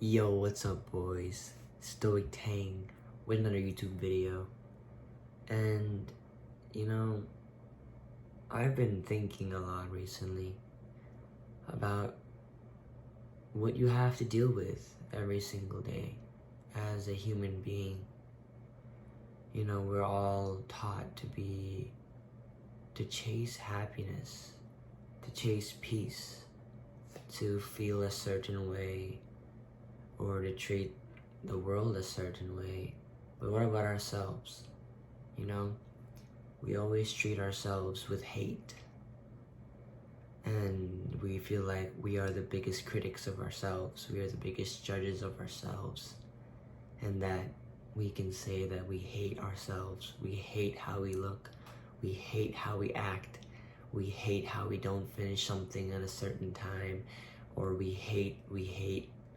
Yo, what's up, boys? Stoic Tang with another YouTube video. And, you know, I've been thinking a lot recently about what you have to deal with every single day as a human being. You know, we're all taught to chase happiness, to chase peace, to feel a certain way, or to treat the world a certain way. But what about ourselves? You know, we always treat ourselves with hate, and we feel like we are the biggest critics of ourselves, we are the biggest judges of ourselves, and that we can say that we hate ourselves, we hate how we look, we hate how we act, we hate how we don't finish something at a certain time, or we hate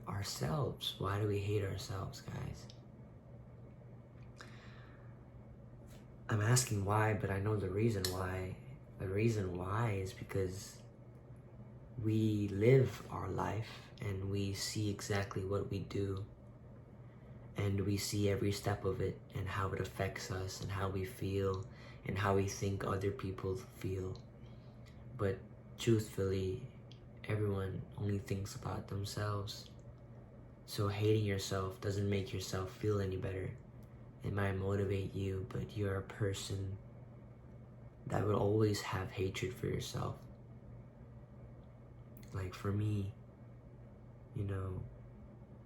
ourselves. Why do we hate ourselves, guys? I'm asking why, but I know the reason why. The reason why is because we live our life and we see exactly what we do, and we see every step of it and how it affects us and how we feel and how we think other people feel. But truthfully, everyone only thinks about themselves. So hating yourself doesn't make yourself feel any better. It might motivate you, but you're a person that will always have hatred for yourself. Like for me, you know,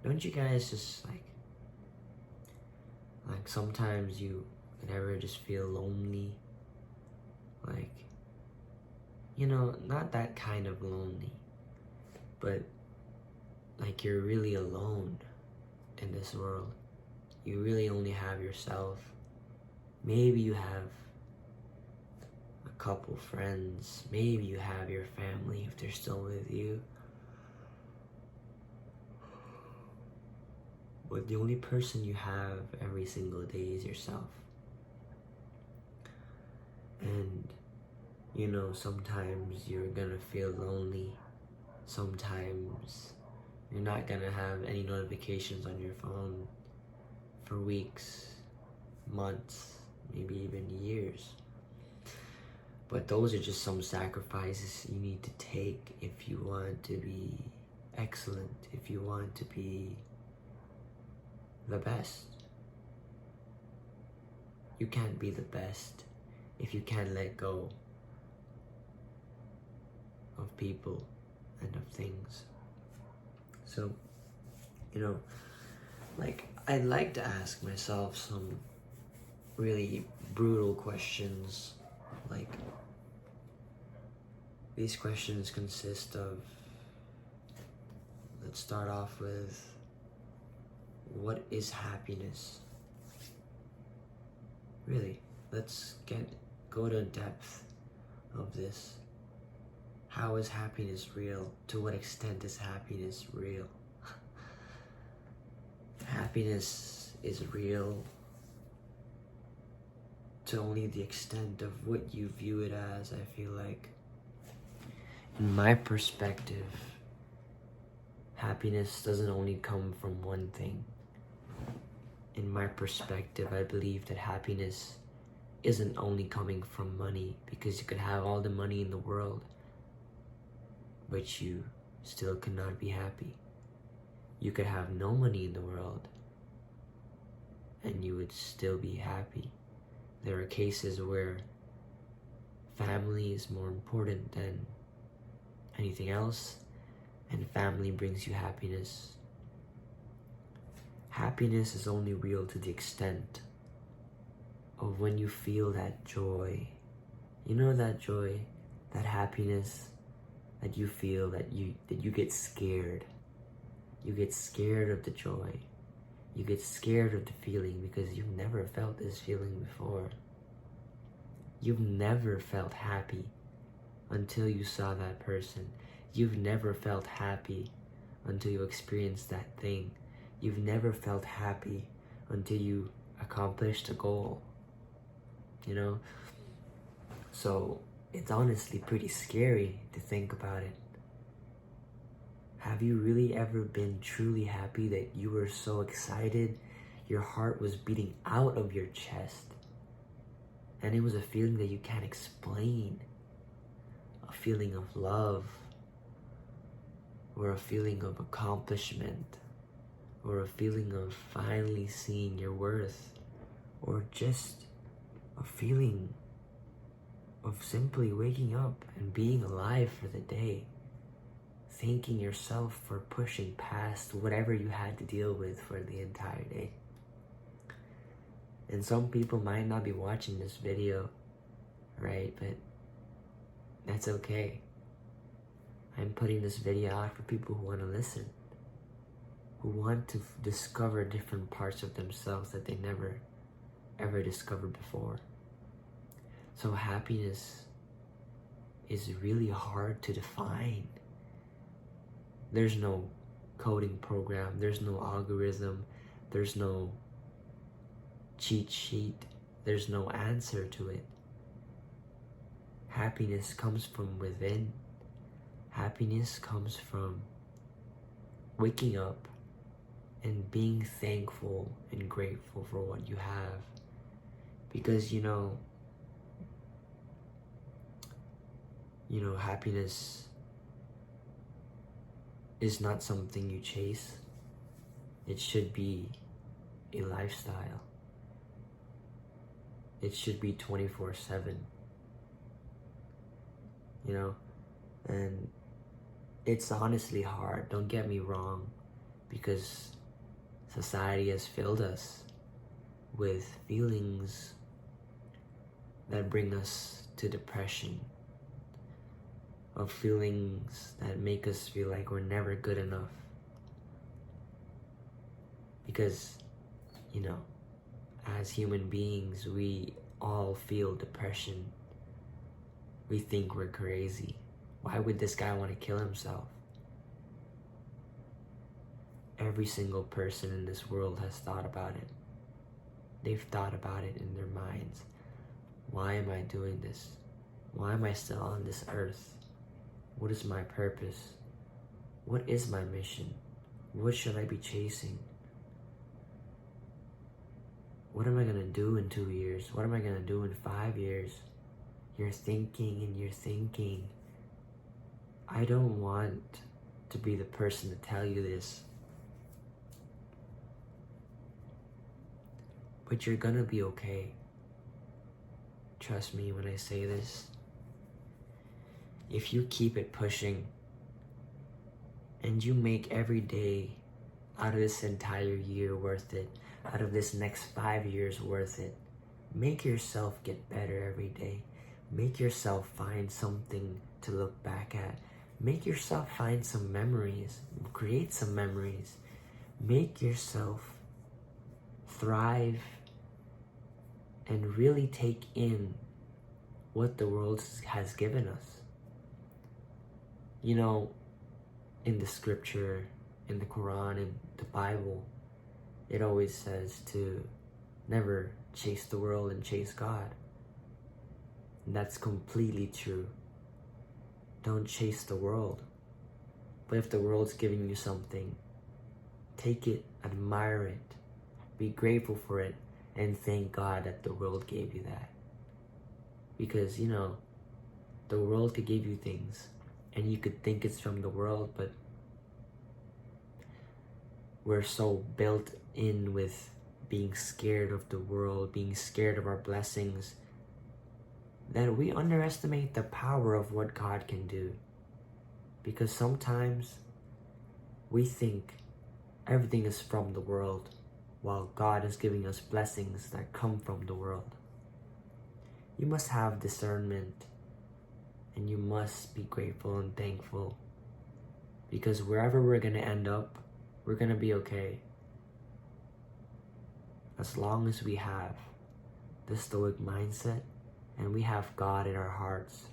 don't you guys just like sometimes you ever just feel lonely? Like, you know, not that kind of lonely, but like you're really alone in this world. You really only have yourself. Maybe you have a couple friends. Maybe you have your family if they're still with you. But the only person you have every single day is yourself. And, you know, sometimes you're gonna feel lonely. Sometimes you're not gonna have any notifications on your phone for weeks, months, maybe even years. But those are just some sacrifices you need to take if you want to be excellent, if you want to be the best. You can't be the best if you can't let go of people and of things. So, you know, like, I'd like to ask myself some really brutal questions. Like, these questions consist of, let's start off with, what is happiness? Really, let's go to depth of this. How is happiness real? To what extent is happiness real? Happiness is real to only the extent of what you view it as, I feel like. In my perspective, happiness doesn't only come from one thing. In my perspective, I believe that happiness isn't only coming from money, because you could have all the money in the world, but you still cannot be happy. You could have no money in the world, and you would still be happy. There are cases where family is more important than anything else, and family brings you happiness. Happiness is only real to the extent of when you feel that joy. You know, that joy, that happiness that you feel, that you get scared. You get scared of the joy. You get scared of the feeling because you've never felt this feeling before. You've never felt happy until you saw that person. You've never felt happy until you experienced that thing. You've never felt happy until you accomplished a goal. You know? So it's honestly pretty scary to think about it. Have you really ever been truly happy that you were so excited, your heart was beating out of your chest, and it was a feeling that you can't explain? A feeling of love, or a feeling of accomplishment, or a feeling of finally seeing your worth, or just a feeling of simply waking up and being alive for the day, thanking yourself for pushing past whatever you had to deal with for the entire day. And some people might not be watching this video, right? But that's okay. I'm putting this video out for people who want to listen, who want to discover different parts of themselves that they never ever discovered before. So happiness is really hard to define. There's no coding program, there's no algorithm, there's no cheat sheet, there's no answer to it. Happiness comes from within. Happiness comes from waking up and being thankful and grateful for what you have. Because happiness is not something you chase. It should be a lifestyle. It should be 24/7. And it's honestly hard, don't get me wrong, because society has filled us with feelings that bring us to depression, of feelings that make us feel like we're never good enough. Because, as human beings, we all feel depression. We think we're crazy. Why would this guy want to kill himself? Every single person in this world has thought about it. They've thought about it in their minds. Why am I doing this? Why am I still on this earth? What is my purpose? What is my mission? What should I be chasing? What am I going to do in 2 years? What am I going to do in 5 years? You're thinking and you're thinking. I don't want to be the person to tell you this, but you're gonna be okay. Trust me when I say this. If you keep it pushing and you make every day out of this entire year worth it, out of this next 5 years worth it, make yourself get better every day. Make yourself find something to look back at. Make yourself find some memories. Create some memories. Make yourself thrive and really take in what the world has given us. In the scripture, in the Quran, in the Bible, it always says to never chase the world and chase God. And that's completely true. Don't chase the world. But if the world's giving you something, take it, admire it, be grateful for it, and thank God that the world gave you that. Because, the world could give you things, and you could think it's from the world, but we're so built in with being scared of the world, being scared of our blessings, that we underestimate the power of what God can do. Because sometimes we think everything is from the world, while God is giving us blessings that come from the world. You must have discernment, and you must be grateful and thankful, because wherever we're going to end up, we're going to be okay. As long as we have the stoic mindset and we have God in our hearts,